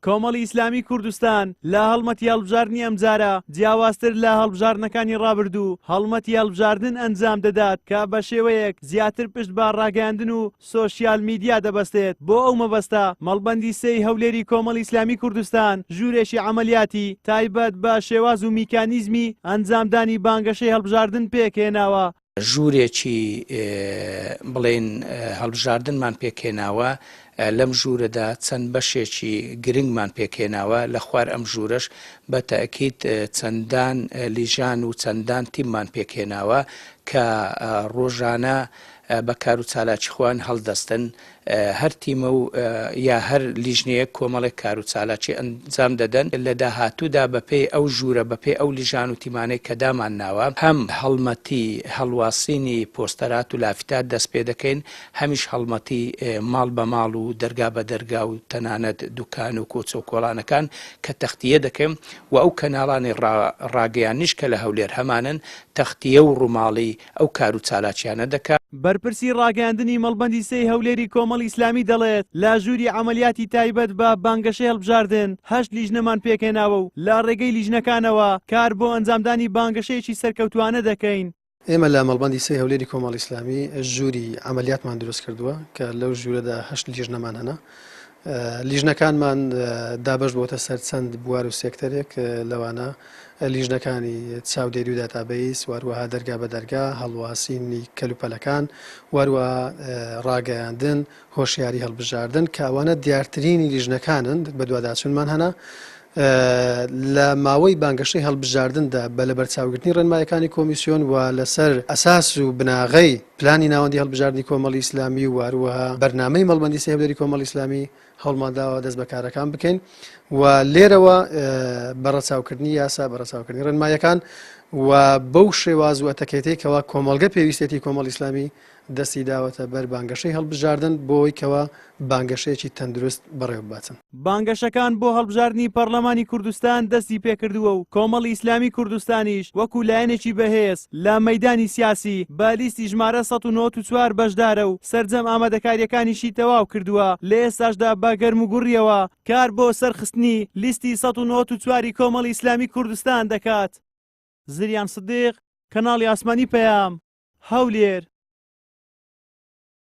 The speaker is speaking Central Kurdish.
کۆمەڵی ئیسلامی کوردستان لە هەڵمەتی هەڵبژاردننی ئەمجارە جیاوازتر لە هەڵبژاردنەکانی ڕابردوو هەڵمەتی هەڵبژاردن ئەنجام دەدات کە بە شێوەیەک زیاتر پشت بە ڕاگەیاندن و سۆشیال میدیا دەبەستێت بۆ ئەو مەبەستە مەڵبەندی سێی هەولێری کۆمەڵی ئیسلامی کوردستان ژوورێکی عەمەلیاتی تایبەت بە شێواز و میکانیزمی ئەنجامدانی بانگەشەی هەڵبژاردن پێکهێناوە. ژوورێکی بڵێن هەڵبژاردنمان پێکهێناوە لەم ژوورەدا چەند بەشێکی گرنگمان پێکهێناوە لە خوار ئەم ژوورش بە تەئکید چەندان لیژان و چەندان تیممان پێکهێناوە کە ڕۆژانە بە کار و چالاکی خۆیان هەڵدەستن هەر تیمە و یا هەر لیژنەیە کۆمەڵێک کار و چالاکی ئەنجام دەدەن لە داهاتوودا بەپێی ئەو ژوورە بەپێی ئەو لیژان و تیمانەی کە دامان ناوە هەم هەڵمەتی هەڵواسینی پۆستەرات و لافتات دەست پێ دەکەین هەمیش هەڵمەتی ماڵ بە ماڵ و دەرگا بە دەرگا و تەنانەت دوکان و کۆچە و کۆڵانەکان کە تەختیە دەکەم و ئەو کەناڵانی ڕاگەیانیش کە لە هەولێر هەمانن تەختیە و ڕووماڵی ئەو کار و چالاکیانە دەکات. بەرپرسی ڕاگەاندنی مەڵبەندی سێی هەولێری کۆمەڵی ئیسلامی دەڵێت لە ژووری عەمەلیاتی تایبەت بە بانگەشەی هەڵبژاردن 8 لیژنەمان پێکهێناوە و لە ڕێگەی لیژنەکانەوە کار بۆ ئەنجامدانی بانگەشەیەکی سەرکەوتوانە دەکەین. ئێمە لە مەڵبەندی سێی هەولێری کۆمەڵی ئیسلامی ژووری عەمەلیاتمان دروست کردووە کە لەو ژوورەدا 8 لیژنەمان هەنا. لیژنەکانمان دابەش بۆتە سەر چەند بوار و سێکتەرێک لەوانە لیژنەکانی چاودێری و داتابەیس واروەها دەرگا بە دەرگا هەڵواسینی کەلوپەلەکان واروەها ڕاگەیاندن هۆشیاری هەڵبژاردن کە ئەوانە دیارترینی لیژنەکانن بە دوواداچوونمان هەنا لە ماوەی بانگەشەی هەڵبژاردندا بە لە بەرچاوگرتنی ڕێنمایەکانی کۆمیسیۆن و لەسەر ئەساس و بناغەی پلانی ناوەندی هەڵبژاردننی کۆمەڵی ئیسلامی و واروەها بەرنامەی مەڵبەندی سێی هەولێری کۆمەڵی ئیسلامی هەوڵمانداوە دەست بەکارەکان بکەین و لێرەوە بەڕەچاوکردنی یاسا بەڕەچاوکردنی ڕێنمایەکان و بەو شێواز و ئەتەکێتێکەوە کۆمەڵگە پێویستێتی کۆمەڵی ئیسلامی دەستی داوەتە بەر بانگەشەی هەڵبژاردن بۆی کەوە بانگەشەیەکی تەندروست بەڕێوە بچن. بانگەشەکان بۆ هەڵبژاردننی پەرلەمانی کوردستان دەستی پێکردووە و کۆمەڵی ئیسلامی کوردستانیش وەکو لایەنێکی بەهێز لە مەیدانی سیاسی بە لیستی ژمارە 194 بەشدارە و سەرجەم ئامادەکاریەکانیشی تەواو کردووە لە ئێستاشدا بە گەرموگوڕیەوە کار بۆ سەرخستنی لیستی 194 کۆمەڵی ئیسلامی کوردستان دەکات. زریان سدیق کەناڵی ئاسمانی پەیام هەولێر.